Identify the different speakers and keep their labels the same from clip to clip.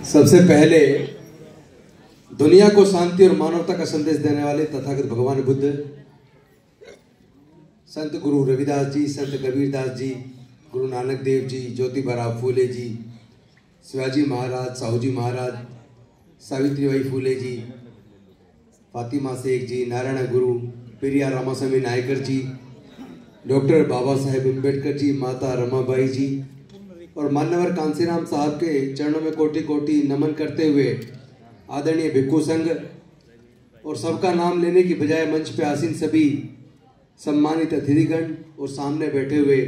Speaker 1: सबसे पहले दुनिया को शांति और मानवता का संदेश देने वाले तथागत भगवान बुद्ध, संत गुरु रविदास जी, संत कबीरदास जी, गुरु नानक देव जी, ज्योतिबा फूले जी, शिवाजी महाराज, साहू जी महाराज, सावित्रीबाई फूले जी, फातिमा शेख जी, नारायण गुरु, पेरियार रामास्वामी नायकर जी, डॉक्टर बाबा साहेब अम्बेडकर जी, माता रमाबाई जी और मान्यवर कांसीराम साहब के चरणों में कोटि कोटि नमन करते हुए आदरणीय भिक्खू संघ और सबका नाम लेने की बजाय मंच पे आसीन सभी सम्मानित अतिथिगण और सामने बैठे हुए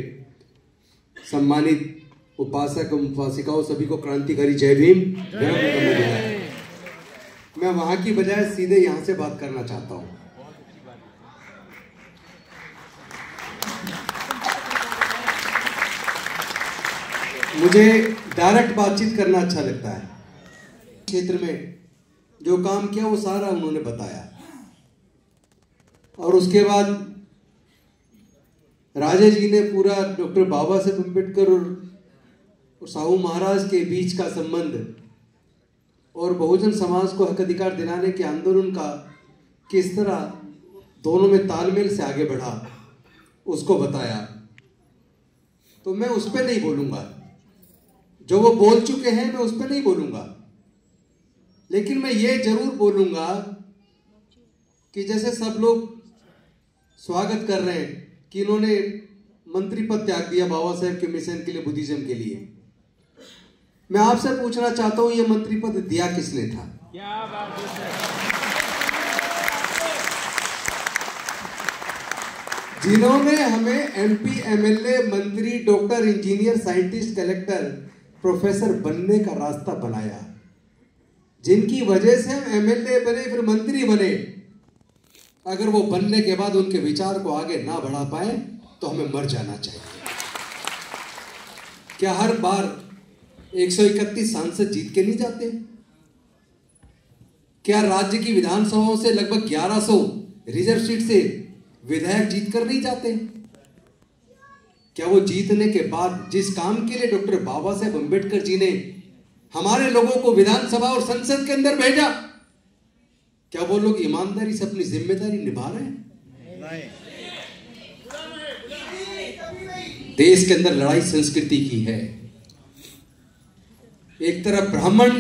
Speaker 1: सम्मानित उपासक उपासिकाओं सभी को क्रांतिकारी जय भीम। मैं वहां की बजाय सीधे यहां से बात करना चाहता हूं। मुझे डायरेक्ट बातचीत करना अच्छा लगता है। क्षेत्र में जो काम किया वो सारा उन्होंने बताया और उसके बाद राजे जी ने पूरा डॉक्टर बाबा साहेब अम्बेडकर और साहू महाराज के बीच का संबंध और बहुजन समाज को हक अधिकार दिलाने के आंदोलन का किस तरह दोनों में तालमेल से आगे बढ़ा उसको बताया। तो मैं उस पर नहीं बोलूंगा, जो वो बोल चुके हैं मैं उस पर नहीं बोलूंगा, लेकिन मैं ये जरूर बोलूंगा कि जैसे सब लोग स्वागत कर रहे हैं कि इन्होंने मंत्री पद त्याग दिया बाबा साहेब के मिशन के लिए, बुद्धिज्म के लिए, मैं आपसे पूछना चाहता हूं ये मंत्री पद दिया किसने था? क्या बात है। जिन्होंने हमें एमपी, एमएलए, मंत्री, doctor, engineer, scientist, collector, professor बनने का रास्ता बनाया, जिनकी वजह से हम एमएलए बने फिर मंत्री बने, अगर वो बनने के बाद उनके विचार को आगे ना बढ़ा पाए तो हमें मर जाना चाहिए। क्या हर बार 131 सांसद जीत के नहीं जाते? क्या राज्य की विधानसभाओं से लगभग 1100 रिजर्व सीट से विधायक जीत कर नहीं जाते? क्या वो जीतने के बाद जिस काम के लिए डॉक्टर बाबा साहेब अम्बेडकर जी ने हमारे लोगों को विधानसभा और संसद के अंदर भेजा, क्या वो लोग ईमानदारी से अपनी जिम्मेदारी निभा रहे हैं? नहीं। देश के अंदर लड़ाई संस्कृति की है। एक तरफ ब्राह्मण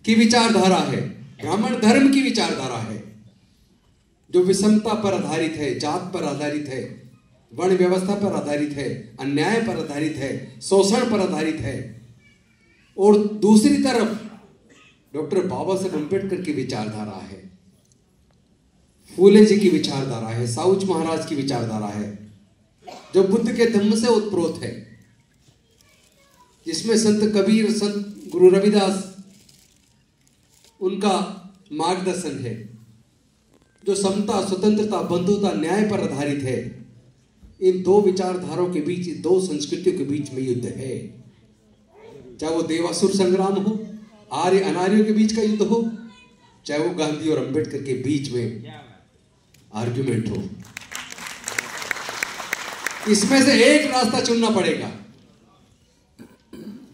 Speaker 1: की विचारधारा है, ब्राह्मण धर्म की विचारधारा है जो विषमता पर आधारित है, जात पर आधारित है, वर्ण व्यवस्था पर आधारित है, अन्याय पर आधारित है, शोषण पर आधारित है, और दूसरी तरफ डॉक्टर बाबा साहेब अम्बेडकर की विचारधारा है, फूले जी की विचारधारा है, साहू महाराज की विचारधारा है, जो बुद्ध के धम्म से उत्प्रोत है, जिसमें संत कबीर, संत गुरु रविदास उनका मार्गदर्शन है, जो समता, स्वतंत्रता, बंधुता, न्याय पर आधारित है। इन दो विचारधाराओं के बीच, दो संस्कृतियों के बीच में युद्ध है। चाहे वो देवासुर संग्राम हो, आर्य अनार्यों के बीच का युद्ध हो, चाहे वो गांधी और अंबेडकर के बीच में आर्ग्यूमेंट हो, इसमें से एक रास्ता चुनना पड़ेगा।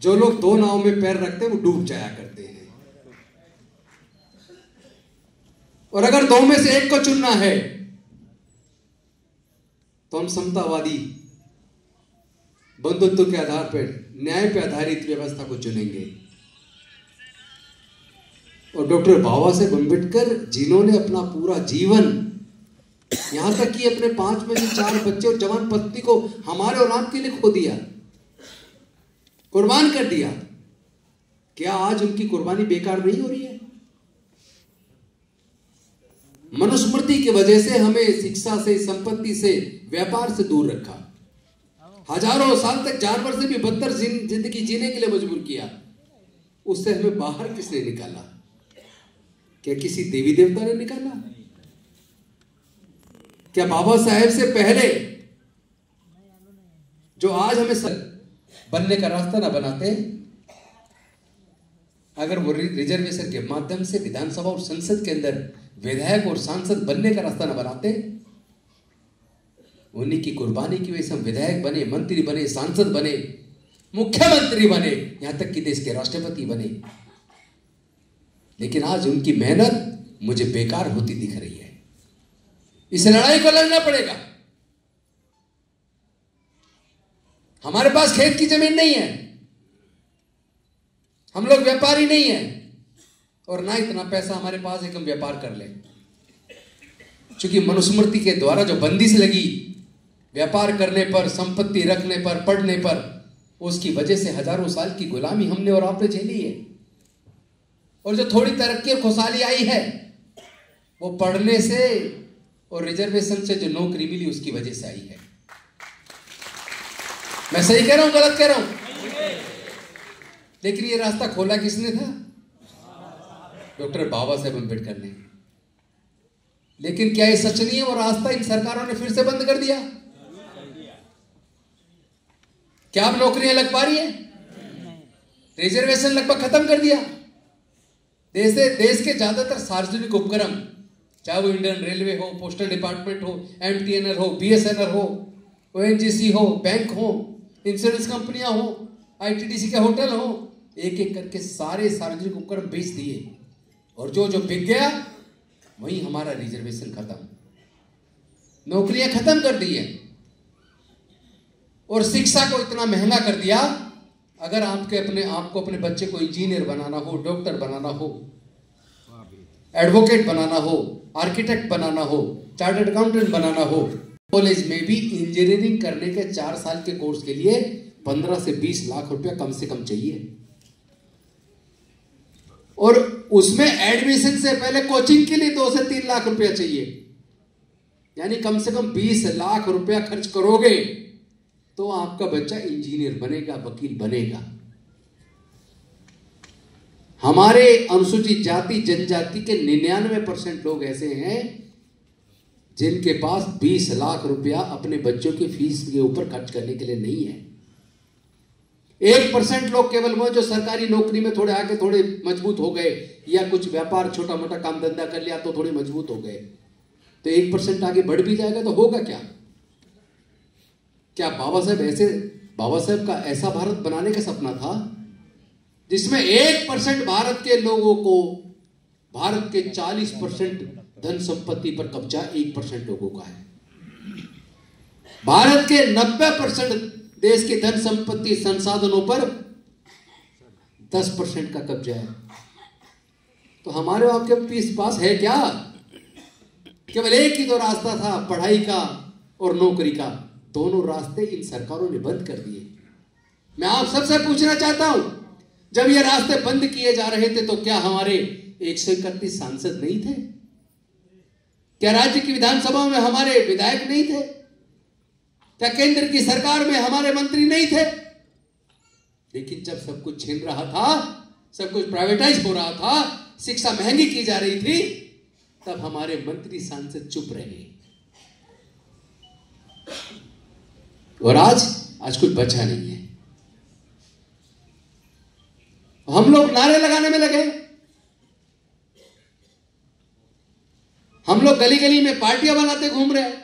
Speaker 1: जो लोग दो नाव में पैर रखते हैं वो डूब जाया करते हैं, और अगर दो में से एक को चुनना है तो हम समतावादी, बंधुत्व के आधार पर, न्याय पर आधारित व्यवस्था को चुनेंगे। और डॉक्टर बाबा साहेब अम्बेडकर जिन्होंने अपना पूरा जीवन, यहां तक कि अपने 5 में से 4 बच्चे और जवान पत्नी को हमारे और आपके लिए खो दिया, कुर्बान कर दिया, क्या आज उनकी कुर्बानी बेकार नहीं हो रही है? मनुस्मृति की वजह से हमें शिक्षा से, संपत्ति से, व्यापार से दूर रखा, हजारों साल तक जानवर से भी बदतर जिंदगी जीने के लिए मजबूर किया। उससे हमें बाहर किसने निकाला? क्या किसी देवी देवता ने निकाला? क्या बाबा साहेब से पहले जो आज हमें बनने का रास्ता ना बनाते, अगर वो रिजर्वेशन के माध्यम से विधानसभा और संसद के अंदर विधायक और सांसद बनने का रास्ता ना बनाते, उन्हीं की कुर्बानी की वजह से हम विधायक बने, मंत्री बने, सांसद बने,
Speaker 2: मुख्यमंत्री बने, यहां तक कि देश के राष्ट्रपति बने, लेकिन आज उनकी मेहनत मुझे बेकार होती दिख रही है। इस लड़ाई को लड़ना पड़ेगा। हमारे पास खेत की जमीन नहीं है, हम लोग व्यापारी नहीं है, और ना इतना पैसा हमारे पास है कि हम व्यापार कर लें। क्योंकि मनुस्मृति के द्वारा जो बंदिश लगी व्यापार करने पर, संपत्ति रखने पर, पढ़ने पर, उसकी वजह से हजारों साल की गुलामी हमने और आपने झेली है। और जो थोड़ी तरक्की और खुशहाली आई है वो पढ़ने से और रिजर्वेशन से जो नौकरी मिली उसकी वजह से आई है। मैं सही कह रहा हूं, गलत कह रहा हूं? लेकिन ये रास्ता खोला किसने था? डॉक्टर बाबा साहेब अम्बेडकर ने। लेकिन क्या ये सच नहीं है? वो रास्ता इन सरकारों ने फिर से बंद कर दिया। क्या अब नौकरियां लग पा रही है? रिजर्वेशन लगभग खत्म कर दिया। देश के ज्यादातर सार्वजनिक उपक्रम, चाहे वो इंडियन रेलवे हो, पोस्टल डिपार्टमेंट हो, एमटीएनएल हो, बीएसएनएल हो, ओएनजीसी हो, बैंक हो, इंश्योरेंस कंपनियां हो, आईटीडीसी के होटल हो, एक एक करके सारे सार्वजनिक उपक्रम बेच दिए। और जो जो बिक गया वहीं हमारा रिजर्वेशन खत्म, नौकरियां खत्म कर दी है। और शिक्षा को इतना महंगा कर दिया, अगर आपको अपने बच्चे को इंजीनियर बनाना हो, डॉक्टर बनाना हो, एडवोकेट बनाना हो, आर्किटेक्ट बनाना हो, चार्टर्ड अकाउंटेंट बनाना हो, कॉलेज में भी इंजीनियरिंग करने के 4 साल के कोर्स के लिए 15 से 20 लाख रुपया कम से कम चाहिए। और उसमें एडमिशन से पहले कोचिंग के लिए 2 से 3 लाख रुपया चाहिए। यानी कम से कम 20 लाख रुपया खर्च करोगे तो आपका बच्चा इंजीनियर बनेगा, वकील बनेगा। हमारे अनुसूचित जाति जनजाति के 99% लोग ऐसे हैं जिनके पास 20 लाख रुपया अपने बच्चों की फीस के ऊपर खर्च करने के लिए नहीं है। 1% लोग केवल वो जो सरकारी नौकरी में थोड़े आके थोड़े मजबूत हो गए, या कुछ व्यापार छोटा मोटा काम धंधा कर लिया तो थोड़े मजबूत हो गए। तो 1% आगे बढ़ भी जाएगा तो होगा क्या? क्या बाबा साहेब का ऐसा भारत बनाने का सपना था जिसमें 1% भारत के लोगों को, भारत के 40% धन संपत्ति पर कब्जा 1% लोगों का है। भारत के 90% देश की धन संपत्ति संसाधनों पर 10% का कब्जा है। तो हमारे आपके पास है क्या? केवल एक ही तो रास्ता था, पढ़ाई का और नौकरी का। दोनों रास्ते इन सरकारों ने बंद कर दिए। मैं आप सबसे पूछना चाहता हूं, जब ये रास्ते बंद किए जा रहे थे तो क्या हमारे 131 सांसद नहीं थे? क्या राज्य की विधानसभा में हमारे विधायक नहीं थे? क्या केंद्र की सरकार में हमारे मंत्री नहीं थे? लेकिन जब सब कुछ छिन रहा था, सब कुछ प्राइवेटाइज हो रहा था, शिक्षा महंगी की जा रही थी, तब हमारे मंत्री सांसद चुप रहे। और आज कुछ बचा नहीं है। हम लोग नारे लगाने में लगे, हम लोग गली गली में पार्टियां बनाते घूम रहे हैं।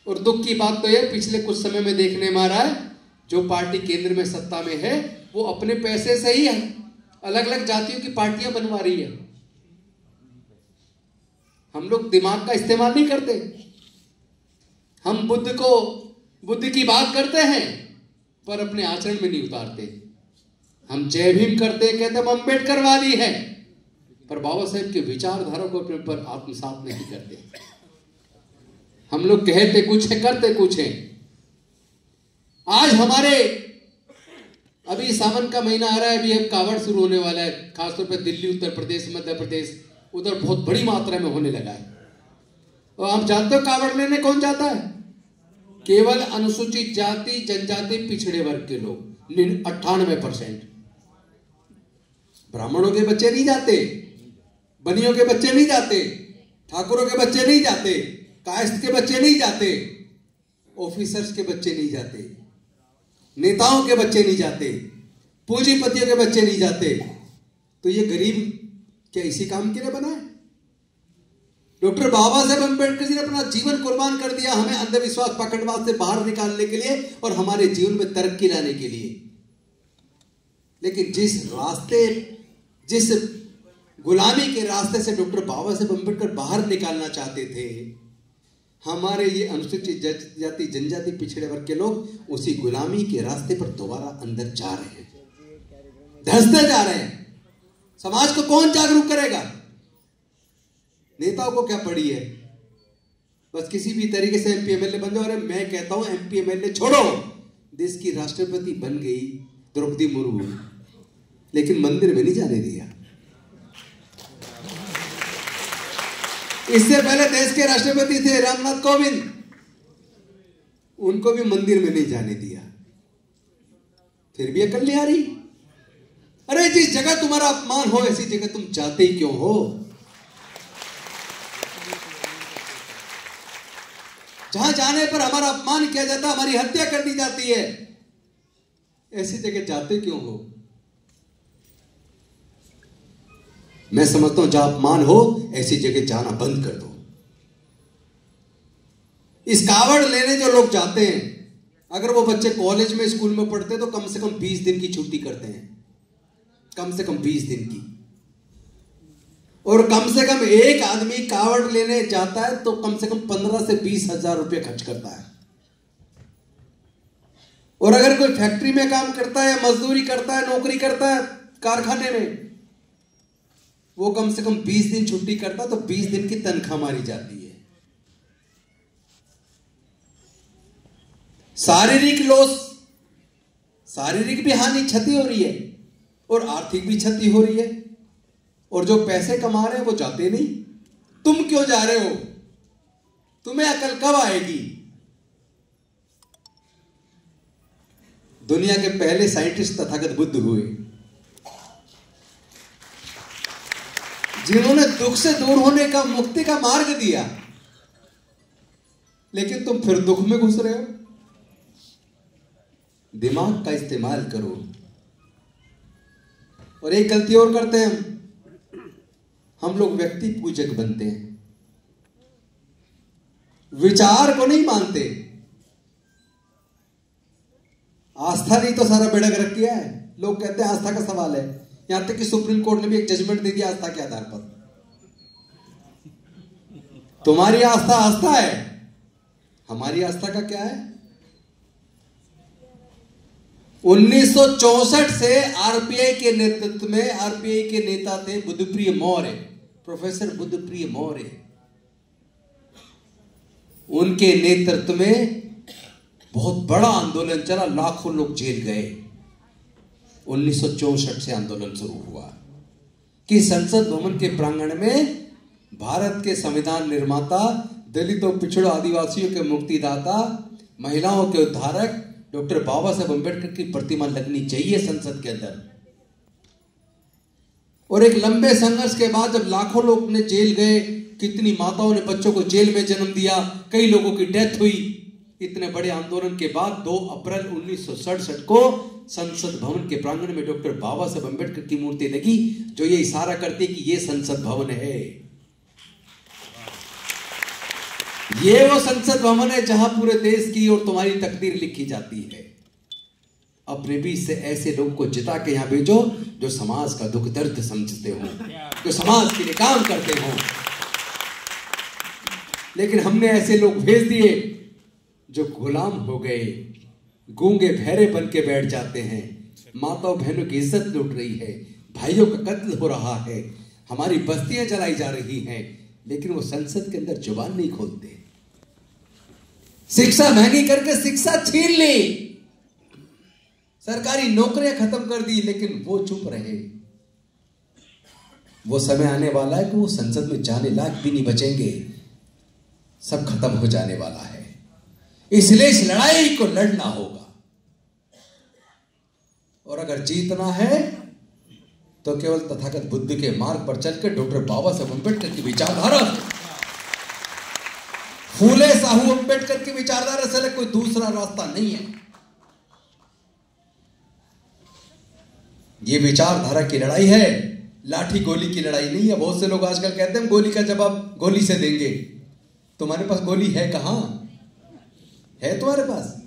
Speaker 2: और दुख की बात तो यह पिछले कुछ समय में देखने में आ रहा है, जो पार्टी केंद्र में सत्ता में है वो अपने पैसे से ही अलग अलग जातियों की पार्टियां बनवा रही है। हम लोग दिमाग का इस्तेमाल नहीं करते। हम बुद्ध की बात करते हैं पर अपने आचरण में नहीं उतारते। हम जय भीम करते हैं, कहते हम अम्बेडकरवादी हैं, पर बाबा साहेब के विचारधारा को अपने पर आत्मसात नहीं करते। हम लोग कहते कुछ है, करते कुछ है। आज हमारे अभी सावन का महीना आ रहा है, अभी अब कावड़ शुरू होने वाला है, खासतौर पर दिल्ली, उत्तर प्रदेश, मध्य प्रदेश, उधर बहुत बड़ी मात्रा में होने लगा है। और आप जानते हो कावड़ लेने कौन जाता है? केवल अनुसूचित जाति जनजाति पिछड़े वर्ग के लोग, 98%। ब्राह्मणों के बच्चे नहीं जाते, बनियों के बच्चे नहीं जाते, ठाकुरों के बच्चे नहीं जाते, कायस्थ के बच्चे नहीं जाते, ऑफिसर्स के बच्चे नहीं जाते, नेताओं के बच्चे नहीं जाते, पूंजीपतियों के बच्चे नहीं जाते। तो ये गरीब क्या इसी काम के लिए बना है?
Speaker 1: डॉक्टर बाबा साहेब अम्बेडकर जी ने अपना जीवन कुर्बान कर दिया हमें अंधविश्वास पकड़वाद से बाहर निकालने के लिए और हमारे जीवन में तरक्की लाने के लिए। लेकिन जिस गुलामी के रास्ते से डॉक्टर बाबा साहेब अम्बेडकर बाहर निकालना चाहते थे, हमारे ये अनुसूचित जाति जनजाति पिछड़े वर्ग के लोग उसी गुलामी के रास्ते पर दोबारा अंदर जा रहे हैं, धंसते जा रहे हैं। समाज को कौन जागरूक करेगा? नेताओं को क्या पड़ी है? बस किसी भी तरीके से एमपी एमएलए बन जाओ। अरे मैं कहता हूं एमपी एमएलए छोड़ो, देश की राष्ट्रपति बन गई द्रौपदी मुर्मू, लेकिन मंदिर में नहीं जाने दिया। इससे पहले देश के राष्ट्रपति थे रामनाथ कोविंद, उनको भी मंदिर में नहीं जाने दिया। फिर भी अकल नहीं आ रही। अरे जिस जगह तुम्हारा अपमान हो ऐसी जगह तुम जाते ही क्यों हो? जहां जाने पर हमारा अपमान किया जाता है, हमारी हत्या कर दी जाती है, ऐसी जगह जाते क्यों हो? मैं समझता हूं जहां अपमान हो ऐसी जगह जाना बंद कर दो। इस कावड़ लेने जो लोग जाते हैं, अगर वो बच्चे कॉलेज में स्कूल में पढ़ते तो कम से कम 20 दिन की छुट्टी करते हैं, कम से कम 20 दिन की। और कम से कम एक आदमी कावड़ लेने जाता है तो कम से कम 15 से 20 हजार रुपये खर्च करता है। और अगर कोई फैक्ट्री में काम करता है, मजदूरी करता है, नौकरी करता है कारखाने में, वो कम से कम 20 दिन छुट्टी करता तो 20 दिन की तनख्वाह मारी जाती है। शारीरिक लॉस, शारीरिक भी हानि, क्षति हो रही है और आर्थिक भी क्षति हो रही है। और जो पैसे कमा रहे हैं वो जाते नहीं। तुम क्यों जा रहे हो? तुम्हें अकल कब आएगी? दुनिया के पहले साइंटिस्ट तथागत बुद्ध हुए, जिन्होंने दुख से दूर होने का, मुक्ति का मार्ग दिया। लेकिन तुम फिर दुख में घुस रहे हो। दिमाग का इस्तेमाल करो। और एक गलती और करते हैं हम लोग व्यक्ति पूजक बनते हैं, विचार को नहीं मानते। आस्था नहीं तो सारा बेड़ा गर्क किया है। लोग कहते हैं आस्था का सवाल है, यहां तक कि सुप्रीम कोर्ट ने भी एक जजमेंट दे दिया आस्था के आधार पर। तुम्हारी आस्था आस्था है, हमारी आस्था का क्या है? 1964 से आरपीआई के नेतृत्व में, आरपीआई के नेता थे बुद्धप्रिय मौर्य, प्रोफेसर बुद्धप्रिय मौर्य। उनके नेतृत्व में बहुत बड़ा आंदोलन चला, लाखों लोग जेल गए। 1964 से आंदोलन शुरू हुआ कि संसद भवन के प्रांगण में भारत के संविधान निर्माता, दलितों, पिछड़ों, आदिवासियों के मुक्तिदाता, महिलाओं के उद्धारक डॉक्टर बाबा साहेब अम्बेडकर की प्रतिमा लगनी चाहिए संसद के अंदर। और एक लंबे संघर्ष के बाद जब लाखों लोग ने जेल गए, कितनी माताओं ने बच्चों को जेल में जन्म दिया, कई लोगों की डेथ हुई, इतने बड़े आंदोलन के बाद 2 अप्रैल 1967 को संसद भवन के प्रांगण में डॉक्टर बाबा साहेब अम्बेडकर की मूर्ति लगी, जो ये इशारा करती है कि ये संसद भवन है। ये वो संसद भवन है जहां पूरे देश की और तुम्हारी तकदीर लिखी जाती है। अपने बीच से ऐसे लोगों को जिता के यहां भेजो जो समाज का दुख दर्द समझते हो, जो समाज के लिए काम करते हो। लेकिन हमने ऐसे लोग भेज दिए जो गुलाम हो गए, गूंगे बहरे बन के बैठ जाते हैं। माताओं बहनों की इज्जत लूट रही है, भाइयों का कत्ल हो रहा है, हमारी बस्तियां जलाई जा रही हैं, लेकिन वो संसद के अंदर जुबान नहीं खोलते। शिक्षा महंगी करके शिक्षा छीन ली, सरकारी नौकरियां खत्म कर दी, लेकिन वो चुप रहे। वो समय आने वाला है कि वो संसद में जाने लायक भी नहीं बचेंगे, सब खत्म हो जाने वाला है। इसलिए इस लड़ाई को लड़ना होगा, और अगर जीतना है तो केवल तथागत बुद्ध के मार्ग पर चलकर डॉक्टर बाबा साहेब अम्बेडकर की विचारधारा, फूले साहू अम्बेडकर की विचारधारा से कोई दूसरा रास्ता नहीं है। ये विचारधारा की लड़ाई है, लाठी गोली की लड़ाई नहीं है। बहुत से लोग आजकल कहते हैं हम गोली का जवाब गोली से देंगे। तुम्हारे पास गोली है कहां? है तुम्हारे पास?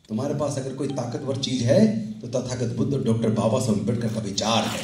Speaker 1: तुम्हारे पास अगर कोई ताकतवर चीज है तो तथागत बुद्ध डॉक्टर बाबा साहब अम्बेडकर का विचार है।